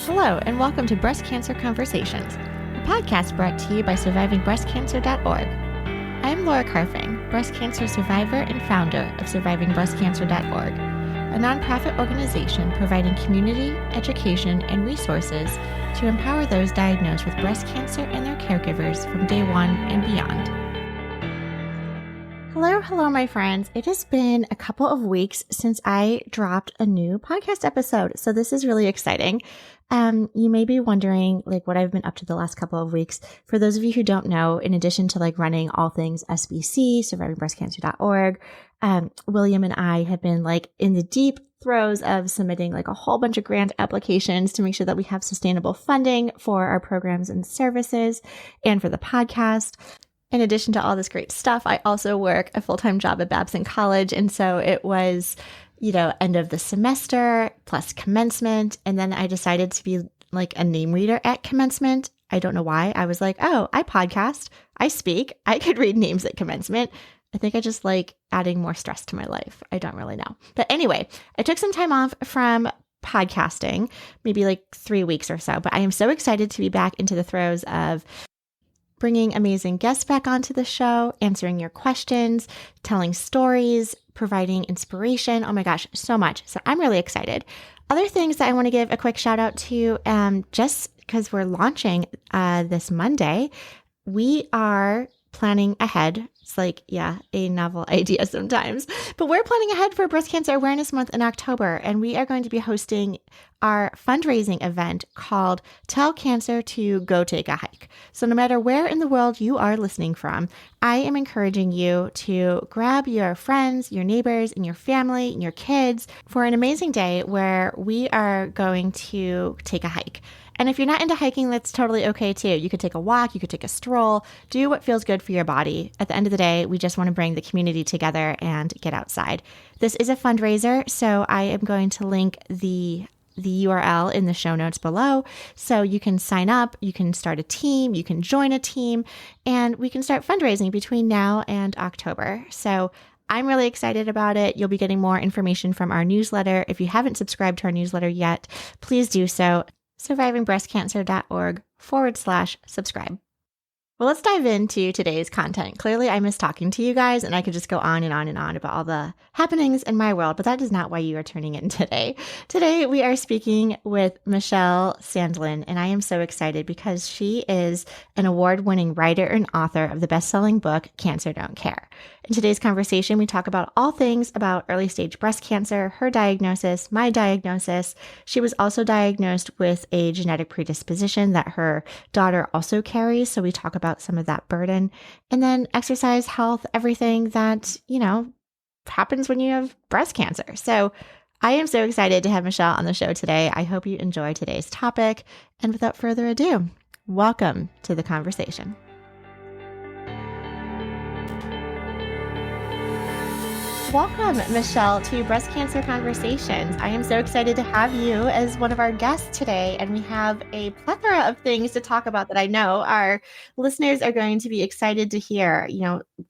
Hello, and welcome to Breast Cancer Conversations, a podcast brought to you by survivingbreastcancer.org. I'm Laura Carfing, breast cancer survivor and founder of survivingbreastcancer.org, a nonprofit organization providing community, education, and resources to empower those diagnosed with breast cancer and their caregivers from day one and beyond. Hello, my friends. It has been a couple of weeks since I dropped a new podcast episode, so this is really exciting. You may be wondering what I've been up to the last couple of weeks. For those of you who don't know, in addition to running all things SBC, survivingbreastcancer.org, William and I have been in the deep throes of submitting a whole bunch of grant applications to make sure that we have sustainable funding for our programs and services and for the podcast. In addition to all this great stuff, I also work a full-time job at Babson College. And so it was, end of the semester plus commencement. And then I decided to be a name reader at commencement. I don't know why. I was oh, I podcast, I speak, I could read names at commencement. I think I just like adding more stress to my life. I don't really know. But anyway, I took some time off from podcasting, maybe 3 weeks or so. But I am so excited to be back into the throes of bringing amazing guests back onto the show, answering your questions, telling stories, providing inspiration. Oh my gosh, so much. So I'm really excited. Other things that I want to give a quick shout out to, just because we're launching this Monday, we are planning ahead. It's a novel idea sometimes, but we're planning ahead for Breast Cancer Awareness Month in October, and we are going to be hosting our fundraising event called Tell Cancer to Go Take a Hike. So no matter where in the world you are listening from, I am encouraging you to grab your friends, your neighbors, and your family and your kids for an amazing day where we are going to take a hike. And if you're not into hiking, that's totally okay too. You could take a walk, you could take a stroll, do what feels good for your body. At the end of the day, we just want to bring the community together and get outside. This is a fundraiser, so I am going to link the URL in the show notes below. So you can sign up, you can start a team, you can join a team, and we can start fundraising between now and October. So I'm really excited about it. You'll be getting more information from our newsletter. If you haven't subscribed to our newsletter yet, please do so. survivingbreastcancer.org/subscribe. Well, let's dive into today's content. Clearly, I miss talking to you guys, and I could just go on and on and on about all the happenings in my world, but that is not why you are tuning in today. Today, we are speaking with Michelle Sandlin, and I am so excited because she is an award-winning writer and author of the best-selling book, Cancer Don't Care. In today's conversation, we talk about all things about early-stage breast cancer, her diagnosis, my diagnosis. She was also diagnosed with a genetic predisposition that her daughter also carries, so we talk about some of that burden, and then exercise, health, everything that, happens when you have breast cancer. So I am so excited to have Michelle on the show today. I hope you enjoy today's topic. And without further ado, welcome to the conversation. Welcome, Michelle, to Breast Cancer Conversations. I am so excited to have you as one of our guests today, and we have a plethora of things to talk about that I know our listeners are going to be excited to hear.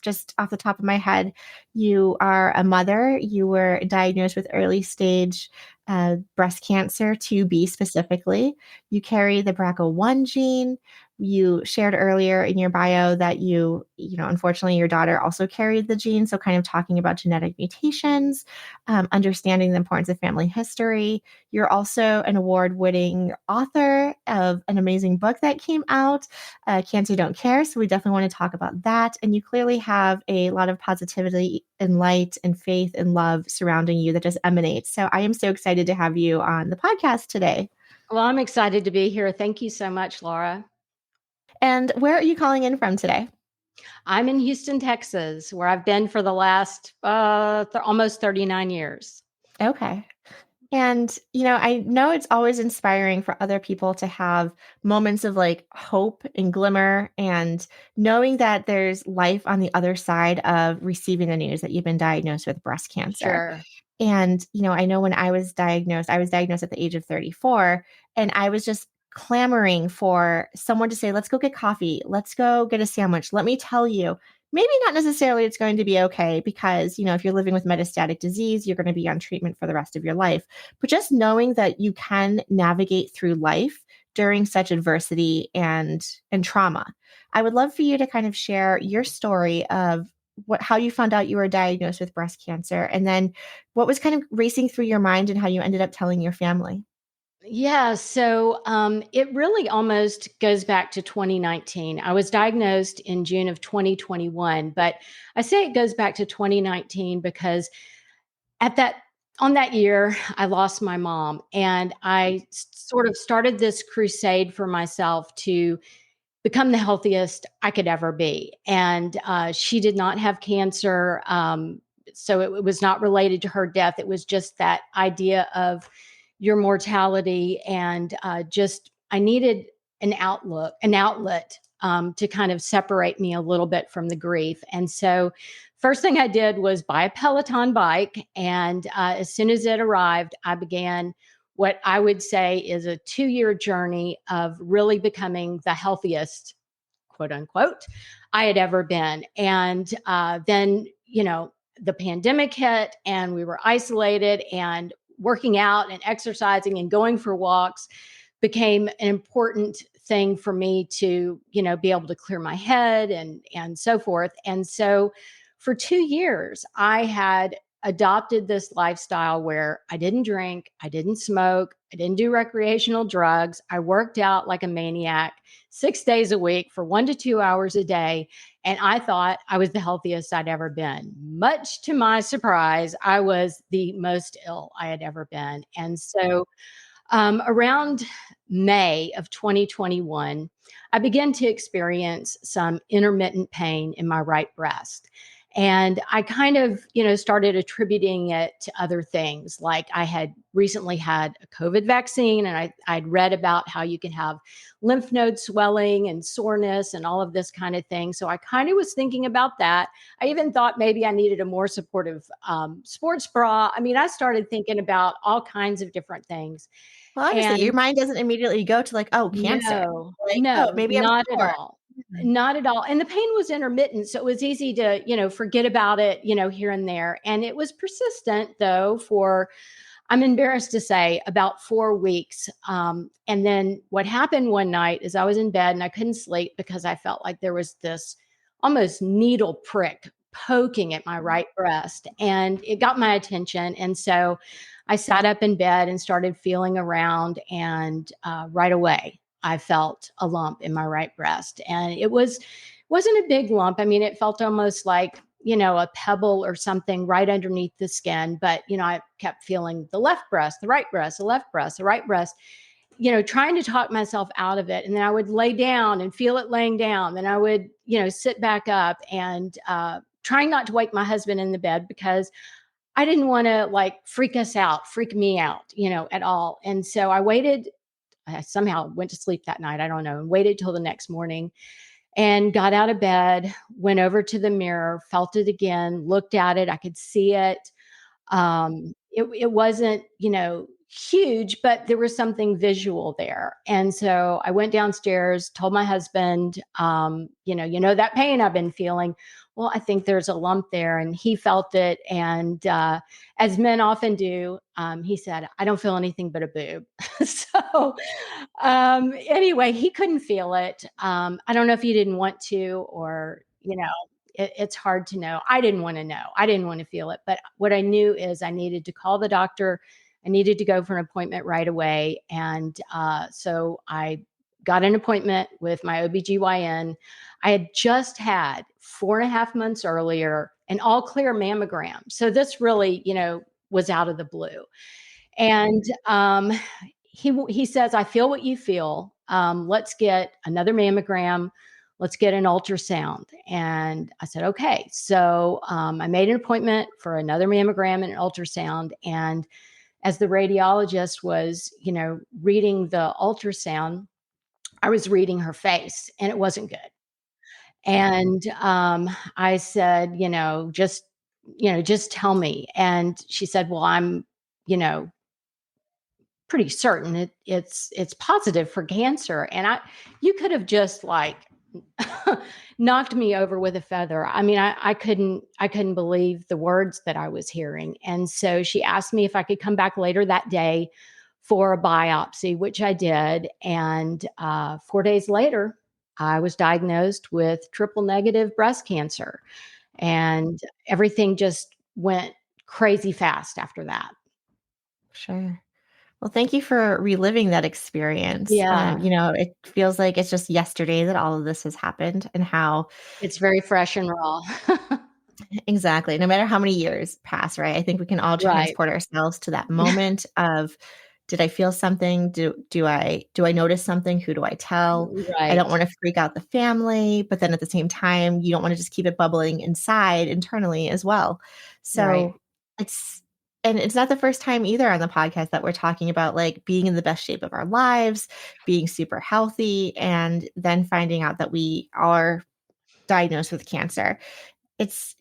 Just off the top of my head, you are a mother. You were diagnosed with early stage breast cancer, 2B specifically. You carry the BRCA1 gene. You shared earlier in your bio that unfortunately, your daughter also carried the gene. So kind of talking about genetic mutations, understanding the importance of family history. You're also an award-winning author of an amazing book that came out, Cancer Don't Care. So we definitely want to talk about that. And you clearly have a lot of positivity and light and faith and love surrounding you that just emanates. So I am so excited to have you on the podcast today. Well, I'm excited to be here. Thank you so much, Laura. And where are you calling in from today? I'm in Houston, Texas, where I've been for the last almost 39 years. Okay. And, I know it's always inspiring for other people to have moments of hope and glimmer and knowing that there's life on the other side of receiving the news that you've been diagnosed with breast cancer. Sure. And, I know when I was diagnosed at the age of 34, and I was just clamoring for someone to say, let's go get coffee. Let's go get a sandwich. Let me tell you, maybe not necessarily it's going to be okay because, if you're living with metastatic disease, you're going to be on treatment for the rest of your life. But just knowing that you can navigate through life during such adversity and trauma. I would love for you to kind of share your story of how you found out you were diagnosed with breast cancer, and then what was kind of racing through your mind and how you ended up telling your family. Yeah, so it really almost goes back to 2019. I was diagnosed in June of 2021, but I say it goes back to 2019 because at that on that year, I lost my mom, and I sort of started this crusade for myself to become the healthiest I could ever be. And she did not have cancer. So it was not related to her death. It was just that idea of your mortality. And just, I needed an outlet to kind of separate me a little bit from the grief. And so, first thing I did was buy a Peloton bike. And as soon as it arrived, I began what I would say is a 2-year journey of really becoming the healthiest, quote unquote, I had ever been. And then, the pandemic hit and we were isolated, and working out and exercising and going for walks became an important thing for me to, be able to clear my head and so forth. And so for 2 years, I had adopted this lifestyle where I didn't drink, I didn't smoke, I didn't do recreational drugs. I worked out like a maniac 6 days a week for 1 to 2 hours a day. And I thought I was the healthiest I'd ever been. Much to my surprise, I was the most ill I had ever been. And so around May of 2021, I began to experience some intermittent pain in my right breast. And I kind of, started attributing it to other things. Like I had recently had a COVID vaccine, and I'd read about how you can have lymph node swelling and soreness and all of this kind of thing. So I kind of was thinking about that. I even thought maybe I needed a more supportive sports bra. I mean, I started thinking about all kinds of different things. Well, obviously, your And mind doesn't immediately go to like, oh, cancer. no, Like, oh, no, maybe I'm not at sore. all. Not at all. And the pain was intermittent. So it was easy to, forget about it, here and there. And it was persistent though for, I'm embarrassed to say, about 4 weeks. And then what happened one night is I was in bed and I couldn't sleep because I felt like there was this almost needle prick poking at my right breast, and it got my attention. And so I sat up in bed and started feeling around, and right away I felt a lump in my right breast, and wasn't a big lump. I mean, it felt almost like a pebble or something right underneath the skin. But I kept feeling the left breast, the right breast, the left breast, the right breast, trying to talk myself out of it. And then I would lay down and feel it laying down. Then I would, sit back up and trying not to wake my husband in the bed because I didn't want to like freak me out, at all. And so I waited. I somehow went to sleep that night. I don't know, and waited till the next morning and got out of bed, went over to the mirror, felt it again, looked at it. I could see it. It wasn't, huge, but there was something visual there. And so I went downstairs, told my husband, that pain I've been feeling. Well, I think there's a lump there. And he felt it. And as men often do, he said, I don't feel anything but a boob. So anyway, he couldn't feel it. I don't know if he didn't want to, or, it's hard to know. I didn't want to know. I didn't want to feel it. But what I knew is I needed to call the doctor. I needed to go for an appointment right away. And so I got an appointment with my OBGYN. I had just had 4.5 months earlier an all clear mammogram. So this really, was out of the blue. And he says, I feel what you feel. Let's get another mammogram. Let's get an ultrasound. And I said, okay. So I made an appointment for another mammogram and an ultrasound. And as the radiologist was, reading the ultrasound, I was reading her face, and it wasn't good. And I said, just tell me. And she said, well, I'm, you know, pretty certain it's positive for cancer. And you could have just like knocked me over with a feather. I mean, I couldn't believe the words that I was hearing. And so she asked me if I could come back later that day for a biopsy, which I did. And 4 days later, I was diagnosed with triple negative breast cancer. And everything just went crazy fast after that. Sure. Well, thank you for reliving that experience. Yeah, It feels like it's just yesterday that all of this has happened and how it's very fresh and raw. exactly, no matter how many years pass, right? I think we can all Right, transport ourselves to that moment of, did I feel something? Do I notice something? Who do I tell? I don't right, want to freak out the family, but then at the same time, you don't want to just keep it bubbling inside internally as well. right. So it's and it's not the first time either on the podcast that we're talking about like being in the best shape of our lives, being super healthy, and then finding out that we are diagnosed with cancer.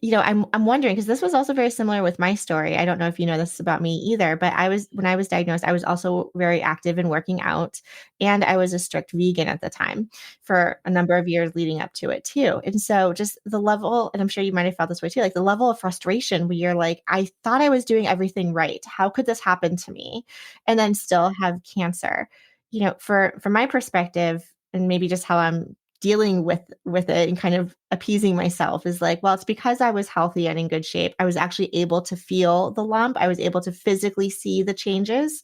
I'm wondering because this was also very similar with my story. I don't know if you know this about me either, but when I was diagnosed, I was also very active in working out, and I was a strict vegan at the time for a number of years leading up to it too. And so just the level, and I'm sure you might have felt this way too, like the level of frustration where you're like, I thought I was doing everything right. How could this happen to me? And then still have cancer. From my perspective, and maybe just how I'm dealing with it and kind of appeasing myself is like, well, it's because I was healthy and in good shape. I was actually able to feel the lump. I was able to physically see the changes.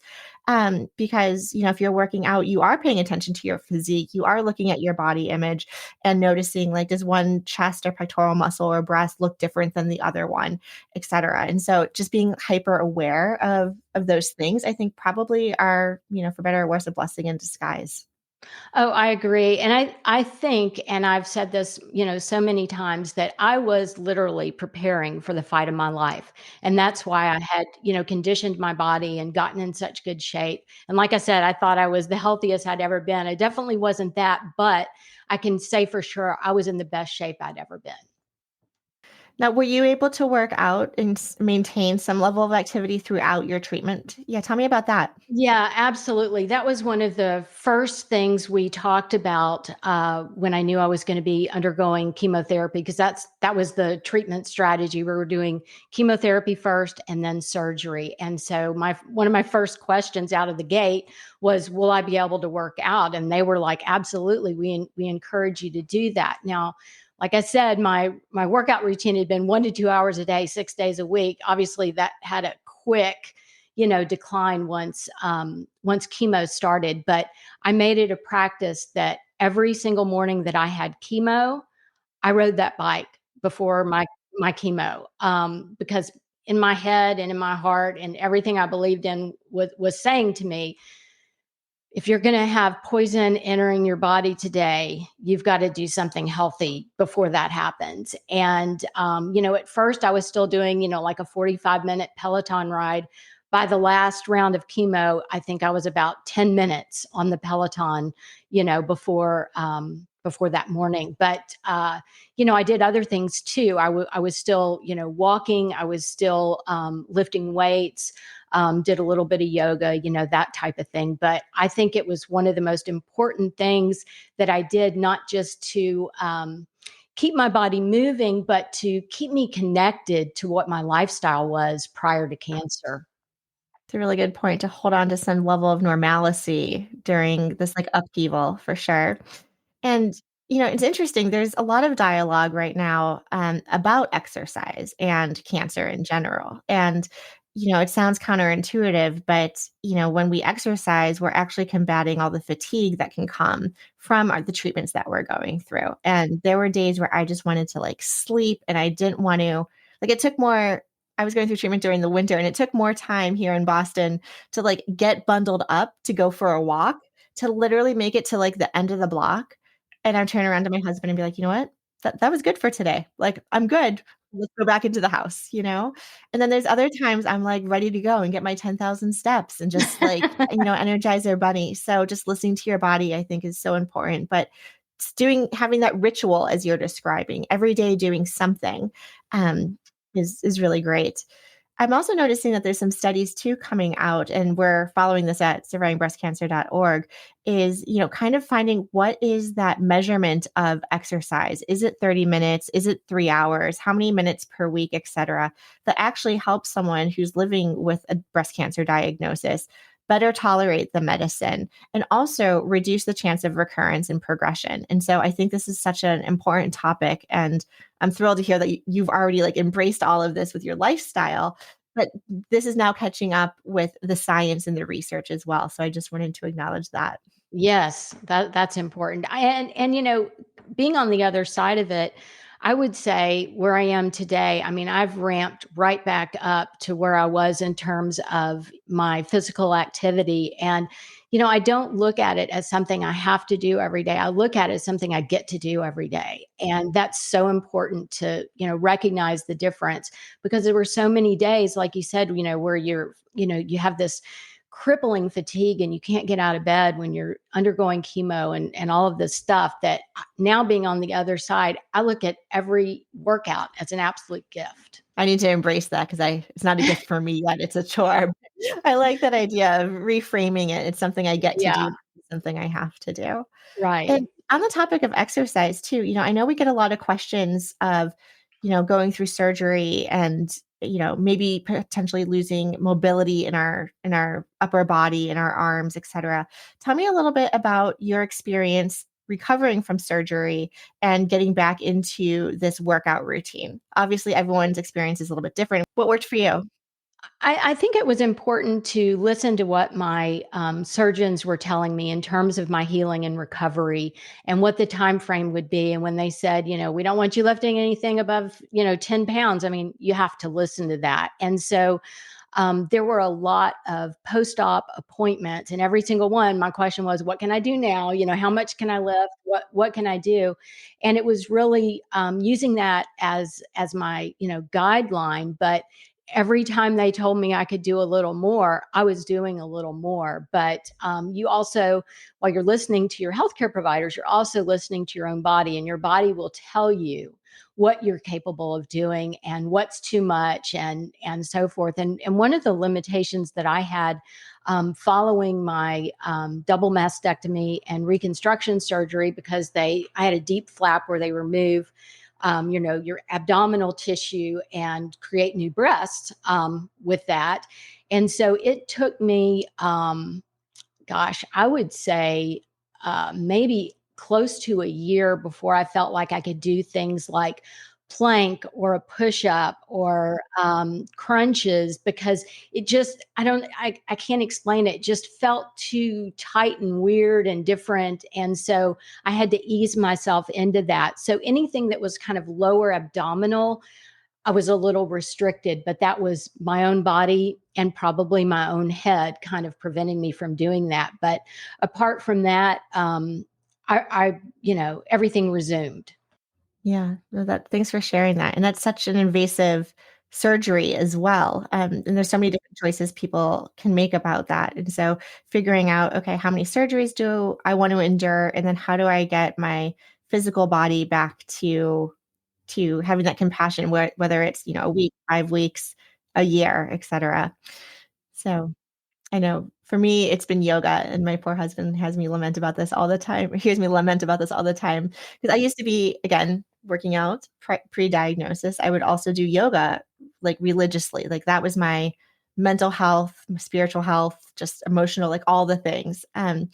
Because, if you're working out, you are paying attention to your physique. You are looking at your body image and noticing, like, does one chest or pectoral muscle or breast look different than the other one, et cetera. And so just being hyper aware of those things, I think probably are, for better or worse, a blessing in disguise. Oh, I agree. And I think, and I've said this, so many times that I was literally preparing for the fight of my life. And that's why I had, conditioned my body and gotten in such good shape. And like I said, I thought I was the healthiest I'd ever been. I definitely wasn't that, but I can say for sure I was in the best shape I'd ever been. Now, were you able to work out and maintain some level of activity throughout your treatment? Yeah, tell me about that. Yeah, absolutely. That was one of the first things we talked about when I knew I was going to be undergoing chemotherapy, because that was the treatment strategy. We were doing chemotherapy first and then surgery. And so my one of my first questions out of the gate was, "Will I be able to work out?" And they were like, "Absolutely. We encourage you to do that." Now, like I said, my workout routine had been 1 to 2 hours a day, 6 days a week. Obviously, that had a quick decline once chemo started. But I made it a practice that every single morning that I had chemo, I rode that bike before my chemo, because in my head and in my heart and everything I believed in was saying to me, if you're going to have poison entering your body today, you've got to do something healthy before that happens. And, at first I was still doing, like a 45-minute Peloton ride. By the last round of chemo, I think I was about 10 minutes on the Peloton, before that morning. But, I did other things too. I was still, walking, I was still lifting weights, did a little bit of yoga, that type of thing. But I think it was one of the most important things that I did, not just to keep my body moving, but to keep me connected to what my lifestyle was prior to cancer. It's a really good point to hold on to some level of normalcy during this like upheaval for sure. And, it's interesting. There's a lot of dialogue right now about exercise and cancer in general. And, it sounds counterintuitive, but, when we exercise, we're actually combating all the fatigue that can come from the treatments that we're going through. And there were days where I just wanted to like sleep and I didn't want to, like, it took more. I was going through treatment during the winter and it took more time here in Boston to like get bundled up to go for a walk to literally make it to like the end of the block. And I turn around to my husband and be like, "You know what? That was good for today. Like, I'm good. Let's go back into the house?" And then there's other times I'm like ready to go and get my 10,000 steps and just like, energize our bunny. So just listening to your body, I think is so important. But having that ritual as you're describing every day doing something um, is really great. I'm also noticing that there's some studies too coming out, and we're following this at survivingbreastcancer.org, is, kind of finding what is that measurement of exercise. Is it 30 minutes? Is it 3 hours? How many minutes per week, et cetera, that actually helps someone who's living with a breast cancer diagnosis better tolerate the medicine and also reduce the chance of recurrence and progression. And so I think this is such an important topic. And I'm thrilled to hear that you've already like embraced all of this with your lifestyle, but this is now catching up with the science and the research as well. So I just wanted to acknowledge that. Yes, that's important. And being on the other side of it, I would say where I am today, I mean, I've ramped right back up to where I was in terms of my physical activity. And I don't look at it as something I have to do every day. I look at it as something I get to do every day. And that's so important to, recognize the difference, because there were so many days, like you said, where you have this crippling fatigue and you can't get out of bed when you're undergoing chemo and all of this stuff, that now being on the other side, I look at every workout as an absolute gift. I need to embrace that because it's not a gift for me yet. It's a chore. I like that idea of reframing it. It's something I get to Yeah, do, something I have to do. right. And on the topic of exercise too, I know we get a lot of questions of, going through surgery and, maybe potentially losing mobility in our upper body, in our arms, et cetera. Tell me a little bit about your experience recovering from surgery and getting back into this workout routine. Obviously, everyone's experience is a little bit different. What worked for you? I think it was important to listen to what my surgeons were telling me in terms of my healing and recovery and what the time frame would be. And when they said, we don't want you lifting anything above, 10 pounds, I mean, you have to listen to that. And so there were a lot of post-op appointments, and every single one, my question was, "What can I do now? How much can I lift? What can I do?" And it was really using that as my guideline. But every time they told me I could do a little more, I was doing a little more. But you also, while you're listening to your healthcare providers, you're also listening to your own body, and your body will tell you what you're capable of doing and what's too much, and so forth. And one of the limitations that I had following my double mastectomy and reconstruction surgery, because I had a deep flap where they remove your abdominal tissue and create new breasts with that. And so it took me gosh, I would say maybe close to a year before I felt like I could do things like plank or a push up or crunches, because I can't explain it. It just felt too tight and weird and different. And so I had to ease myself into that. So anything that was kind of lower abdominal, I was a little restricted, but that was my own body and probably my own head kind of preventing me from doing that. But apart from that, everything resumed. Yeah, no, thanks for sharing that. And that's such an invasive surgery as well. And there's so many different choices people can make about that. And so figuring out, okay, how many surgeries do I want to endure? And then how do I get my physical body back to having that compassion, whether it's, a week, 5 weeks, a year, et cetera. So I know for me, it's been yoga, and my poor husband has me lament about this all the time. Hears me lament about this all the time because I used to be, again, working out pre-diagnosis. I would also do yoga like religiously. Like that was my mental health, my spiritual health, just emotional, like all the things. And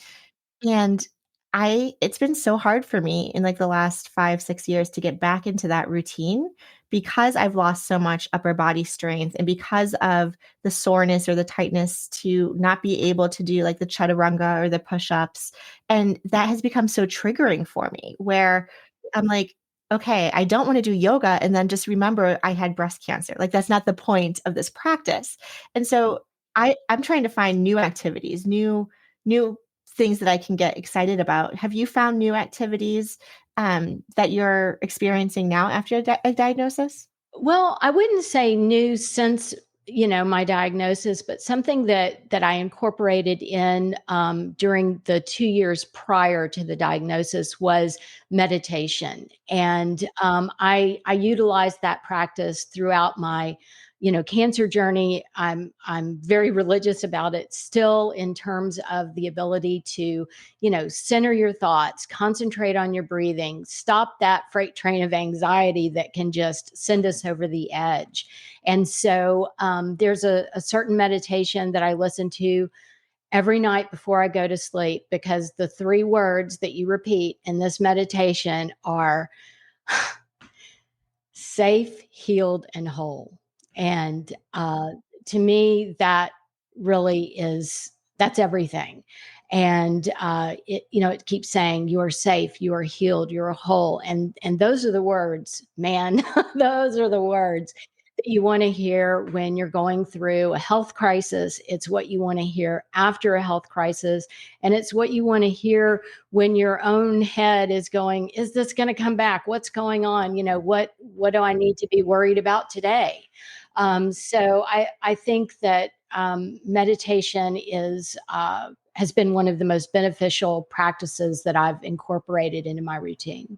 it's been so hard for me in like the last 5, 6 years to get back into that routine because I've lost so much upper body strength and because of the soreness or the tightness to not be able to do like the chaturanga or the push-ups. And that has become so triggering for me where I'm like, okay, I don't want to do yoga and then just remember I had breast cancer. Like that's not the point of this practice. And so I'm trying to find new activities, new things that I can get excited about. Have you found new activities that you're experiencing now after a diagnosis? Well, I wouldn't say new since my diagnosis, but something that I incorporated in during the 2 years prior to the diagnosis was meditation, and I utilized that practice throughout my cancer journey, I'm very religious about it still, in terms of the ability to, center your thoughts, concentrate on your breathing, stop that freight train of anxiety that can just send us over the edge. And so there's a certain meditation that I listen to every night before I go to sleep, because the three words that you repeat in this meditation are safe, healed, and whole. And to me, that really that's everything. And it keeps saying, you are safe, you are healed, you are whole. And those are the words, man, those are the words that you want to hear when you're going through a health crisis. It's what you want to hear after a health crisis. And it's what you want to hear when your own head is going, is this going to come back? What's going on? What do I need to be worried about today? So I think that meditation has been one of the most beneficial practices that I've incorporated into my routine.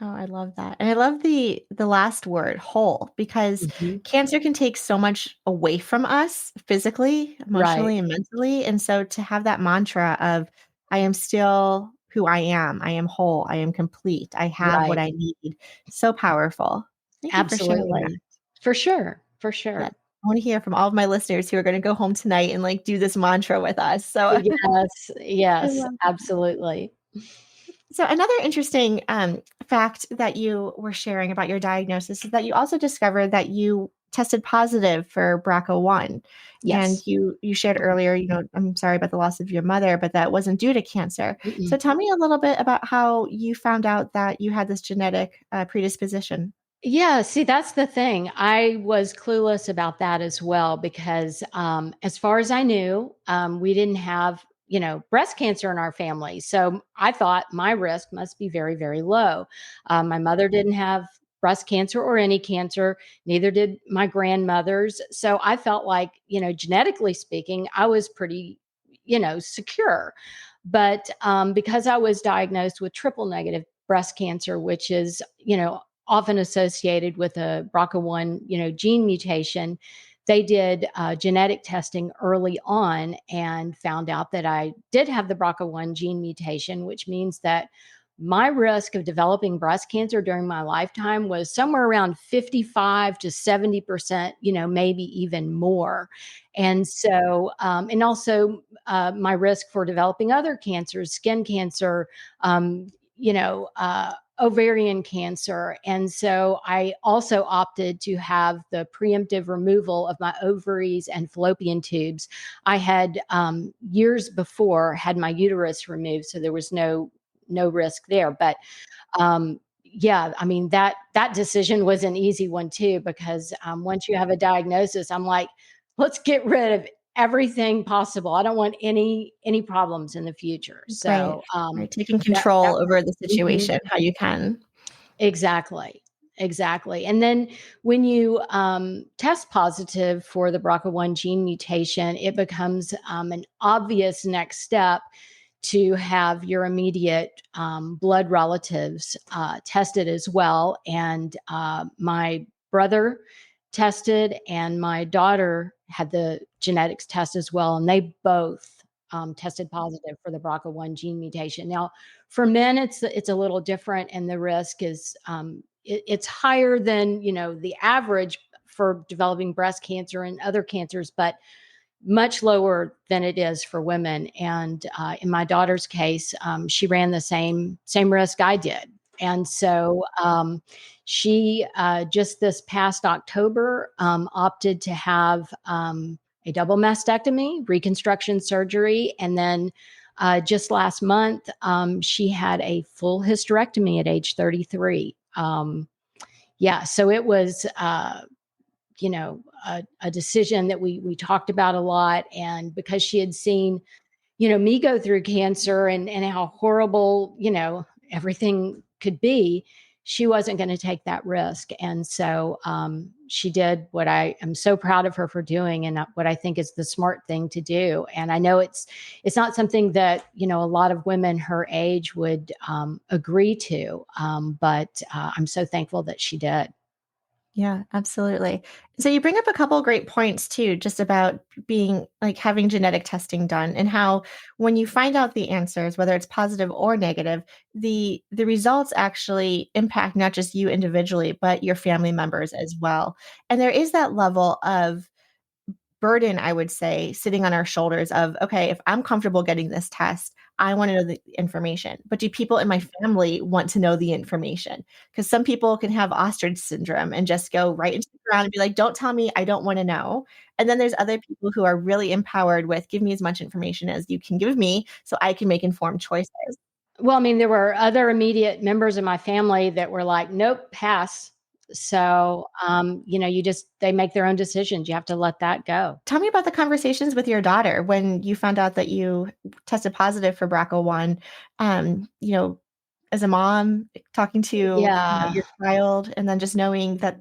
Oh, I love that. And I love the last word, whole, because Mhm. cancer can take so much away from us physically, Right, emotionally, and mentally. And so to have that mantra of I am still who I am whole, I am complete, I have what right. I need, so powerful. Thank you for sharing that. Absolutely. For sure, for Yes. sure. I want to hear from all of my listeners who are going to go home tonight and like do this mantra with us. So Yes, I yes, love absolutely. So another interesting fact that you were sharing about your diagnosis is that you also discovered that you tested positive for BRCA1, and Yes. you shared earlier, I'm sorry about the loss of your mother, but that wasn't due to cancer. So Mm-mm. tell me a little bit about how you found out that you had this genetic predisposition. Yeah, see, that's the thing. I was clueless about that as well, because as far as I knew, we didn't have, breast cancer in our family. So I thought my risk must be very, very low. My mother didn't have breast cancer or any cancer, neither did my grandmothers. So I felt like, genetically speaking, I was pretty, secure. But because I was diagnosed with triple negative breast cancer, which is, often associated with a BRCA1, gene mutation. They did genetic testing early on and found out that I did have the BRCA1 gene mutation, which means that my risk of developing breast cancer during my lifetime was somewhere around 55 to 70%, maybe even more. And so, and also my risk for developing other cancers, skin cancer, um, ovarian cancer. And so I also opted to have the preemptive removal of my ovaries and fallopian tubes. I had years before had my uterus removed, so there was no risk there. But yeah, I mean, that decision was an easy one too, because once you have a diagnosis, I'm like, let's get rid of everything possible. I don't want any problems in the future. Right. So Right. Taking that control over the mhm. situation, how you can. Exactly. Exactly. And then when you test positive for the BRCA1 gene mutation, it becomes an obvious next step to have your immediate blood relatives tested as well. And my brother tested, and my daughter had the genetics test as well. And they both tested positive for the BRCA1 gene mutation. Now, for men, it's a little different, and the risk is it's higher than the average for developing breast cancer and other cancers, but much lower than it is for women. And in my daughter's case, she ran the same risk I did, and so she just this past October opted to have a double mastectomy, reconstruction surgery, and then just last month she had a full hysterectomy at age 33. Yeah, so it was a decision that we talked about a lot. And because she had seen me go through cancer, and how horrible everything could be, she wasn't going to take that risk. And so she did what I am so proud of her for doing, and what I think is the smart thing to do. And I know it's not something that a lot of women her age would agree to, but I'm so thankful that she did. Yeah, absolutely. So you bring up a couple of great points too, just about being like having genetic testing done and how when you find out the answers, whether it's positive or negative, the results actually impact not just you individually, but your family members as well. And there is that level of burden, I would say, sitting on our shoulders of, okay, if I'm comfortable getting this test, I want to know the information. But do people in my family want to know the information? Because some people can have ostrich syndrome and just go right into the ground and be like, don't tell me, I don't want to know. And then there's other people who are really empowered with, give me as much information as you can give me so I can make informed choices. Well, I mean, there were other immediate members of my family that were like, "Nope, pass." So, you just they make their own decisions. You have to let that go. Tell me about the conversations with your daughter when you found out that you tested positive for BRCA1. You know, as a mom, talking to Yeah. your child, and then just knowing that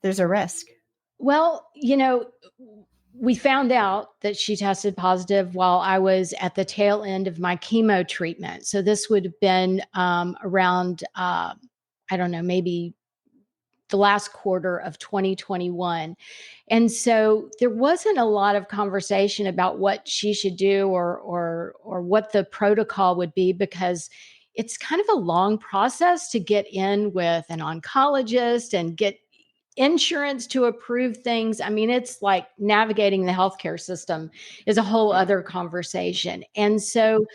there's a risk. Well, we found out that she tested positive while I was at the tail end of my chemo treatment. So this would have been around, I don't know, maybe the last quarter of 2021. And so there wasn't a lot of conversation about what she should do or what the protocol would be because it's kind of a long process to get in with an oncologist and get insurance to approve things. I mean, it's like navigating the healthcare system is a whole other conversation. And so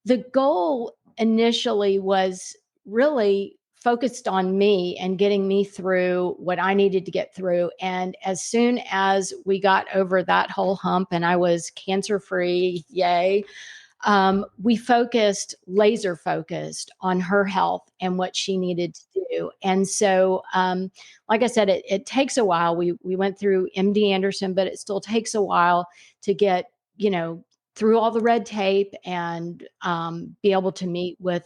the goal initially was really focused on me and getting me through what I needed to get through. And as soon as we got over that whole hump and I was cancer free, yay, we focused, laser focused on her health and what she needed to do. And so, like I said, it takes a while. We went through MD Anderson, but it still takes a while to get, through all the red tape and be able to meet with,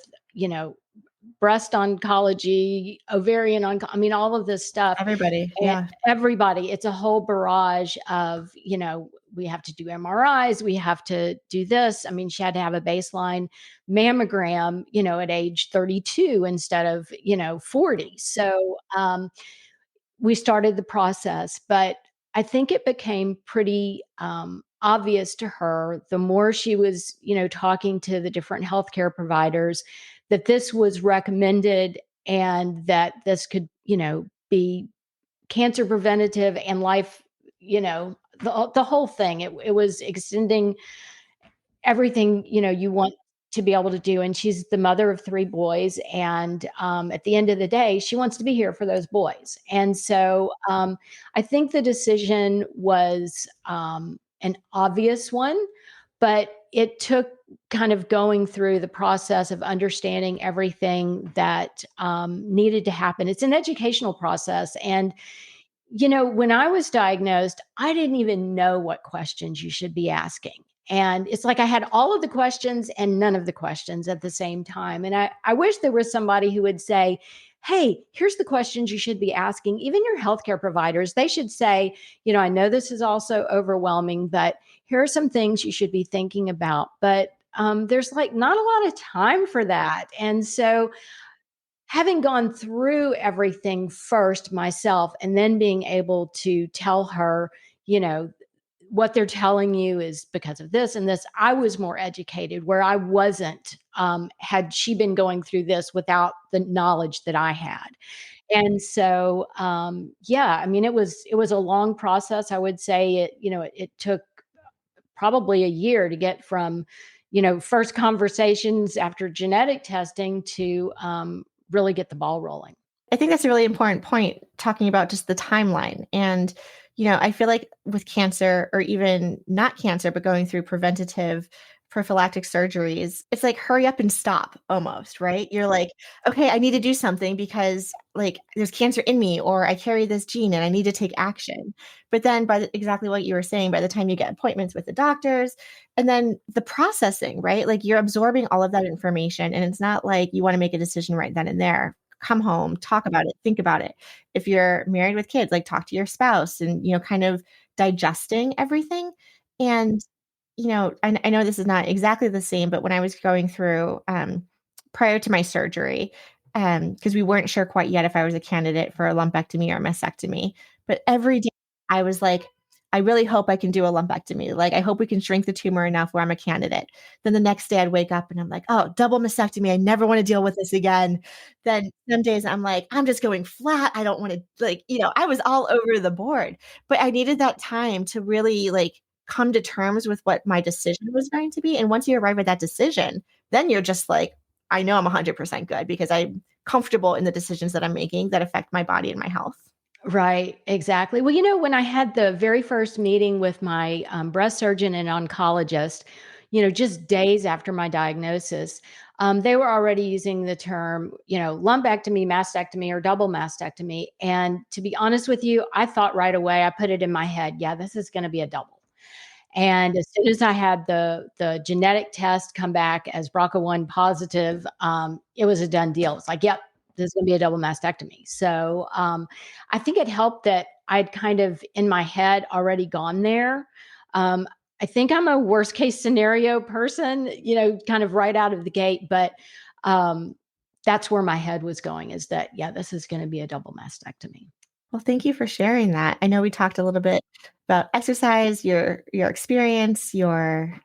breast oncology, ovarian oncology. I mean, all of this stuff. Everybody, And yeah. everybody, it's a whole barrage of, we have to do MRIs, we have to do this. I mean, she had to have a baseline mammogram, at age 32 instead of, 40. So we started the process, but I think it became pretty obvious to her the more she was, talking to the different healthcare providers that this was recommended and that this could, be cancer preventative and life, the whole thing. It was extending everything, you want to be able to do. And she's the mother of 3 boys. And at the end of the day, she wants to be here for those boys. And so I think the decision was an obvious one, but it took kind of going through the process of understanding everything that needed to happen. It's an educational process. And when I was diagnosed, I didn't even know what questions you should be asking. And it's like I had all of the questions and none of the questions at the same time. And I wish there was somebody who would say, hey, here's the questions you should be asking. Even your healthcare providers, they should say, I know this is also overwhelming, but here are some things you should be thinking about. But there's like not a lot of time for that. And so having gone through everything first myself and then being able to tell her, you know, what they're telling you is because of this and this, I was more educated where I wasn't, had she been going through this without the knowledge that I had. And so, yeah, I mean, it was a long process. I would say it took probably a year to get from, first conversations after genetic testing to really get the ball rolling. I think that's a really important point, talking about just the timeline. And, I feel like with cancer or even not cancer, but going through preventative prophylactic surgeries, it's like hurry up and stop almost, right? You're like, okay, I need to do something because like there's cancer in me or I carry this gene and I need to take action. But then exactly what you were saying, by the time you get appointments with the doctors and then the processing, right? Like you're absorbing all of that information and it's not like you want to make a decision right then and there. Come home, talk about it, think about it. If you're married with kids, like talk to your spouse and, kind of digesting everything. And, I know this is not exactly the same, but when I was going through prior to my surgery, because we weren't sure quite yet if I was a candidate for a lumpectomy or a mastectomy. But every day I was like, I really hope I can do a lumpectomy. Like, I hope we can shrink the tumor enough where I'm a candidate. Then the next day I'd wake up and I'm like, oh, double mastectomy. I never want to deal with this again. Then some days I'm like, I'm just going flat. I don't want to, like, I was all over the board. But I needed that time to really like come to terms with what my decision was going to be. And once you arrive at that decision, then you're just like, I know I'm 100% good because I'm comfortable in the decisions that I'm making that affect my body and my health. Right, exactly. Well, when I had the very first meeting with my breast surgeon and oncologist, just days after my diagnosis, they were already using the term, lumpectomy, mastectomy, or double mastectomy. And to be honest with you, I thought right away, I put it in my head, yeah, this is going to be a double. And as soon as I had the genetic test come back as BRCA1 positive, it was a done deal. It's like, yep, this is going to be a double mastectomy. So I think it helped that I'd kind of in my head already gone there. I think I'm a worst case scenario person, kind of right out of the gate, but that's where my head was going, is that, yeah, this is going to be a double mastectomy. Well, thank you for sharing that. I know we talked a little bit about exercise, your experience, your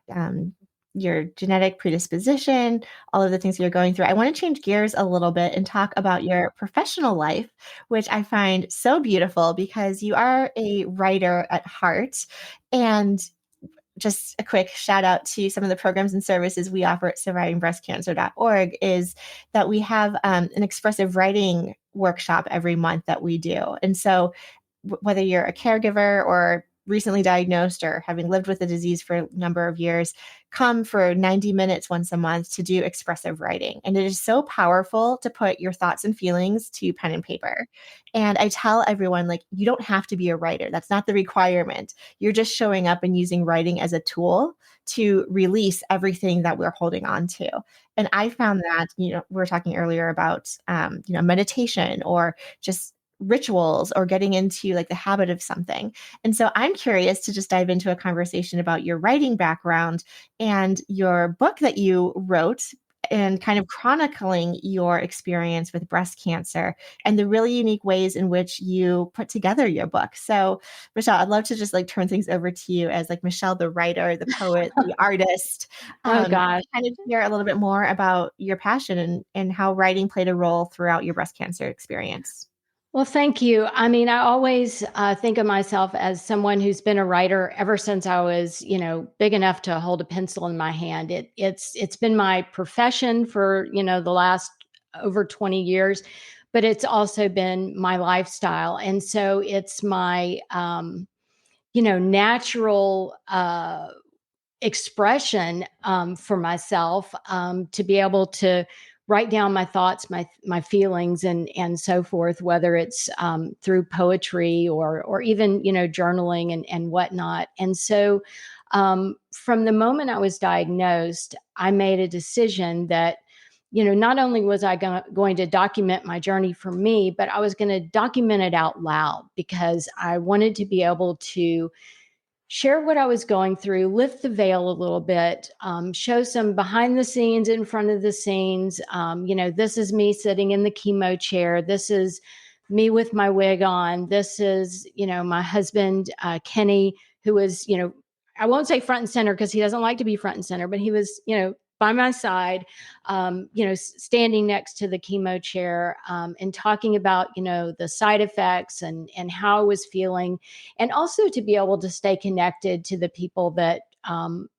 genetic predisposition, all of the things you're going through. I want to change gears a little bit and talk about your professional life, which I find so beautiful because you are a writer at heart. And just a quick shout out to some of the programs and services we offer at survivingbreastcancer.org is that we have an expressive writing workshop every month that we do. And so whether you're a caregiver or recently diagnosed or having lived with the disease for a number of years, come for 90 minutes once a month to do expressive writing. And it is so powerful to put your thoughts and feelings to pen and paper. And I tell everyone, like, you don't have to be a writer. That's not the requirement. You're just showing up and using writing as a tool to release everything that we're holding on to. And I found that, we were talking earlier about, meditation or just rituals or getting into like the habit of something. And so I'm curious to just dive into a conversation about your writing background and your book that you wrote and kind of chronicling your experience with breast cancer and the really unique ways in which you put together your book. So, Michelle, I'd love to just like turn things over to you as like Michelle, the writer, the poet, the artist, Oh gosh. kind of hear a little bit more about your passion and how writing played a role throughout your breast cancer experience. Well, thank you. I mean, I always think of myself as someone who's been a writer ever since I was, big enough to hold a pencil in my hand. It's been my profession for the last over 20 years, but it's also been my lifestyle, and so it's my natural expression for myself, to be able to write down my thoughts, my feelings, and so forth. Whether it's through poetry or even journaling and whatnot. And so, from the moment I was diagnosed, I made a decision that not only was I going to document my journey for me, but I was going to document it out loud because I wanted to be able to share what I was going through, lift the veil a little bit, show some behind the scenes, in front of the scenes. This is me sitting in the chemo chair. This is me with my wig on. This is, my husband, Kenny, who was, I won't say front and center because he doesn't like to be front and center, but he was, by my side, standing next to the chemo chair, and talking about, the side effects and how I was feeling, and also to be able to stay connected to the people that,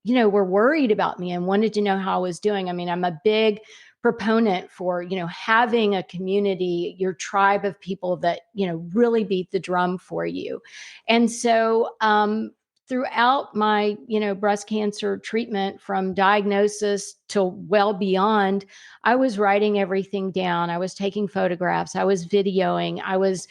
were worried about me and wanted to know how I was doing. I mean, I'm a big proponent for, having a community, your tribe of people that, really beat the drum for you. And so, throughout my breast cancer treatment, from diagnosis to well beyond, I was writing everything down. I was taking photographs, I was videoing, I was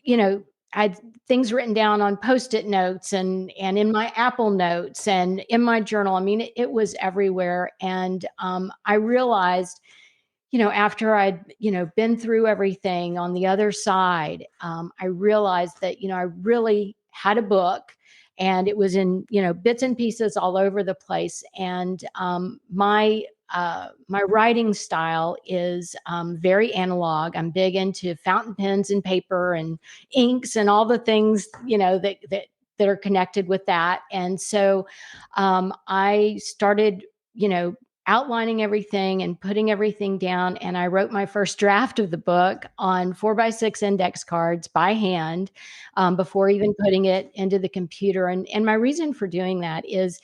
you know I had things written down on post-it notes and in my Apple Notes and in my journal. I mean, it was everywhere. And I realized, after I'd, been through everything on the other side, I realized that, I really had a book, and it was in, bits and pieces all over the place. And my my writing style is very analog. I'm big into fountain pens and paper and inks and all the things, that are connected with that. And so I started, outlining everything and putting everything down. And I wrote my first draft of the book on 4x6 index cards by hand before even putting it into the computer. And my reason for doing that is,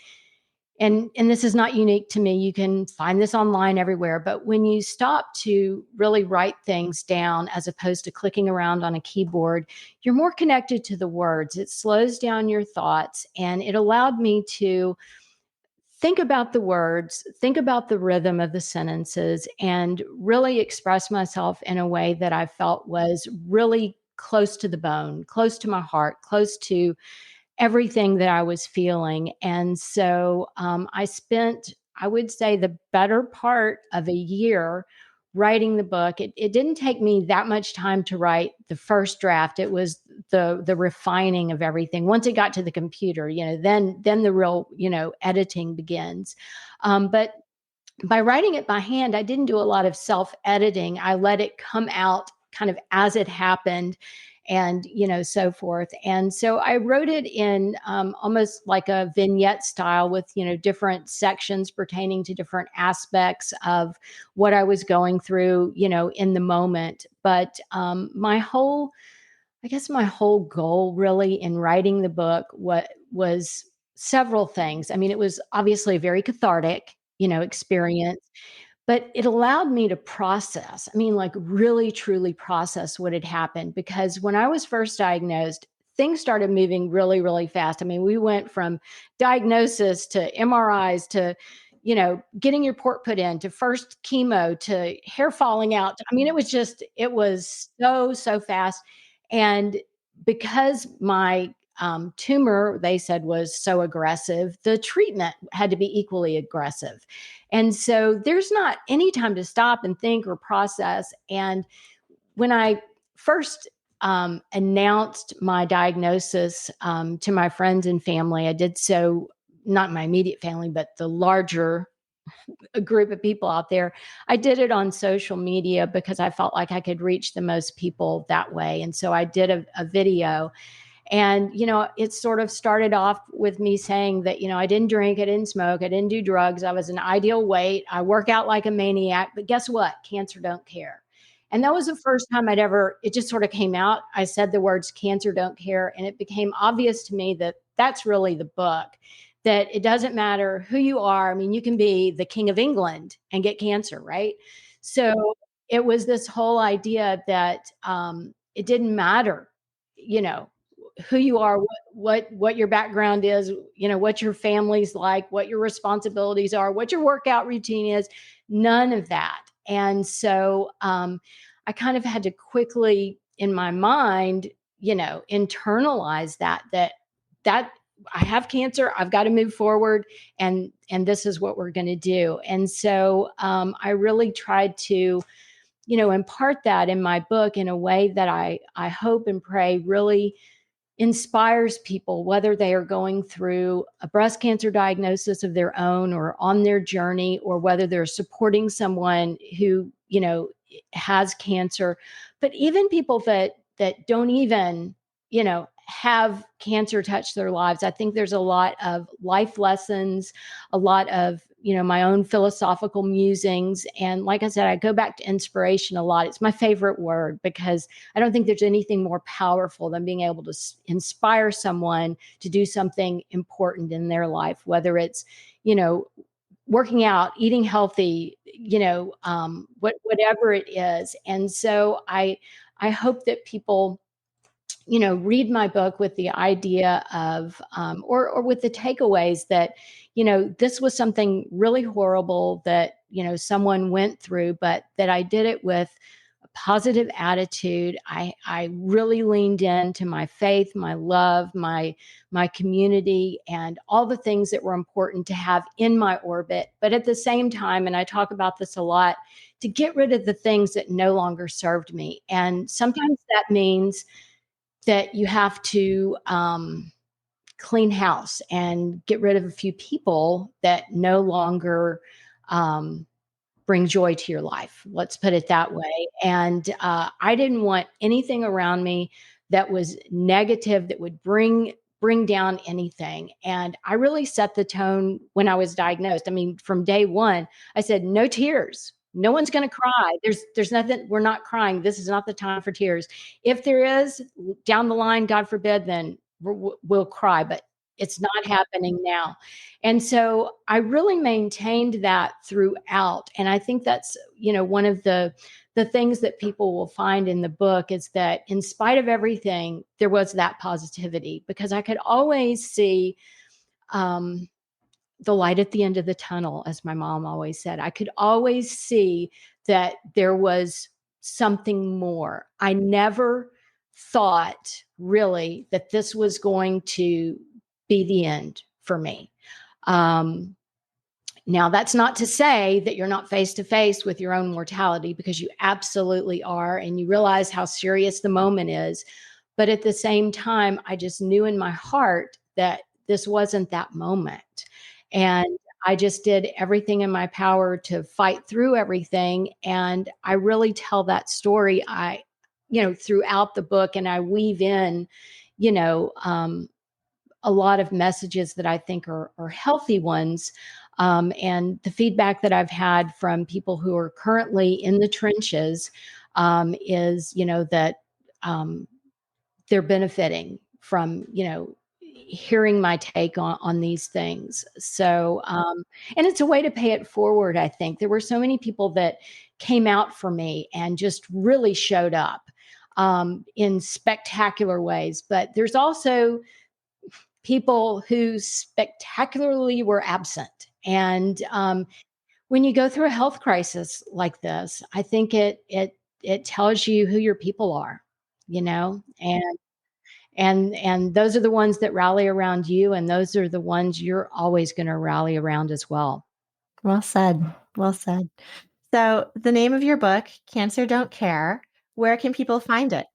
and this is not unique to me, you can find this online everywhere, but when you stop to really write things down as opposed to clicking around on a keyboard, you're more connected to the words. It slows down your thoughts, and it allowed me to think about the words, think about the rhythm of the sentences, and really express myself in a way that I felt was really close to the bone, close to my heart, close to everything that I was feeling. And so I spent, I would say, the better part of a year writing the book. It didn't take me that much time to write the first draft. It was the refining of everything. Once it got to the computer, then the real, editing begins. But by writing it by hand, I didn't do a lot of self editing. I let it come out kind of as it happened, and so forth. And so I wrote it in almost like a vignette style with different sections pertaining to different aspects of what I was going through in the moment. But my whole goal really in writing the book, what was several things. I mean, it was obviously a very cathartic experience, but it allowed me to process. I mean, like, really truly process what had happened, because when I was first diagnosed, things started moving really, really fast. I mean, we went from diagnosis to MRIs to, getting your port put in, to first chemo, to hair falling out. I mean, it was so, so fast. And because my tumor, they said, was so aggressive, the treatment had to be equally aggressive. And so there's not any time to stop and think or process. And when I first announced my diagnosis to my friends and family, I did so, not my immediate family, but the larger group of people out there. I did it on social media because I felt like I could reach the most people that way. And so I did a video. And, it sort of started off with me saying that, I didn't drink, I didn't smoke, I didn't do drugs. I was an ideal weight. I work out like a maniac. But guess what? Cancer don't care. And that was the first time it just sort of came out. I said the words cancer don't care. And it became obvious to me that that's really the book, that it doesn't matter who you are. I mean, you can be the king of England and get cancer, right? So it was this whole idea that it didn't matter, you know, who you are, what your background is, what your family's like, what your responsibilities are, what your workout routine is, none of that. And so I kind of had to quickly in my mind, internalize that I have cancer, I've got to move forward, and this is what we're going to do. And so I really tried to impart that in my book in a way that I hope and pray really inspires people, whether they are going through a breast cancer diagnosis of their own or on their journey, or whether they're supporting someone who, has cancer. But even people that don't even, have cancer touch their lives. I think there's a lot of life lessons, a lot of, my own philosophical musings. And like I said, I go back to inspiration a lot. It's my favorite word because I don't think there's anything more powerful than being able to inspire someone to do something important in their life, whether it's, working out, eating healthy, whatever it is. And so I hope that people, read my book with the idea of, or with the takeaways that, this was something really horrible that, someone went through, but that I did it with a positive attitude. I really leaned into my faith, my love, my community, and all the things that were important to have in my orbit. But at the same time, and I talk about this a lot, to get rid of the things that no longer served me. And sometimes that means that you have to clean house and get rid of a few people that no longer bring joy to your life. Let's put it that way. And I didn't want anything around me that was negative, that would bring down anything. And I really set the tone when I was diagnosed. I mean, from day one, I said, no tears. No one's going to cry. There's nothing. We're not crying. This is not the time for tears. If there is down the line, God forbid, then we'll cry, but it's not happening now. And so I really maintained that throughout. And I think that's, one of the things that people will find in the book is that in spite of everything, there was that positivity, because I could always see the light at the end of the tunnel, as my mom always said. I could always see that there was something more. I never thought really that this was going to be the end for me. Now, that's not to say that you're not face to face with your own mortality, because you absolutely are, and you realize how serious the moment is. But at the same time, I just knew in my heart that this wasn't that moment. And I just did everything in my power to fight through everything. And I really tell that story, throughout the book, and I weave in, a lot of messages that I think are healthy ones. And the feedback that I've had from people who are currently in the trenches is, that they're benefiting from, hearing my take on these things. So, and it's a way to pay it forward, I think. There were so many people that came out for me and just really showed up in spectacular ways. But there's also people who spectacularly were absent. And when you go through a health crisis like this, I think it tells you who your people are, and those are the ones that rally around you, and those are the ones you're always going to rally around as well. Well said. Well said. So the name of your book, Cancer Don't Care, where can people find it?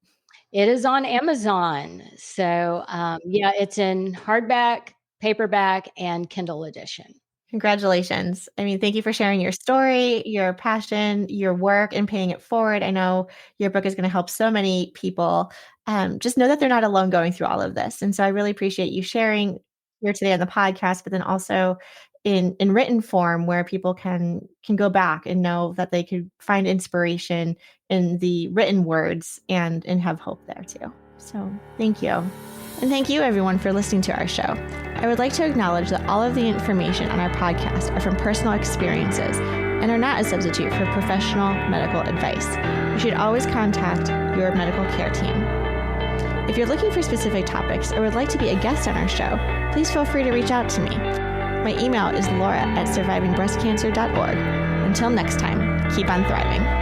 It is on Amazon. So it's in hardback, paperback, and Kindle edition. Congratulations. I mean, thank you for sharing your story, your passion, your work, and paying it forward. I know your book is going to help so many people. Just know that they're not alone going through all of this. And so I really appreciate you sharing here today on the podcast, but then also in written form, where people can go back and know that they could find inspiration in the written words and have hope there too. So thank you. And thank you, everyone, for listening to our show. I would like to acknowledge that all of the information on our podcast are from personal experiences and are not a substitute for professional medical advice. You should always contact your medical care team. If you're looking for specific topics or would like to be a guest on our show, please feel free to reach out to me. My email is laura@survivingbreastcancer.org. Until next time, keep on thriving.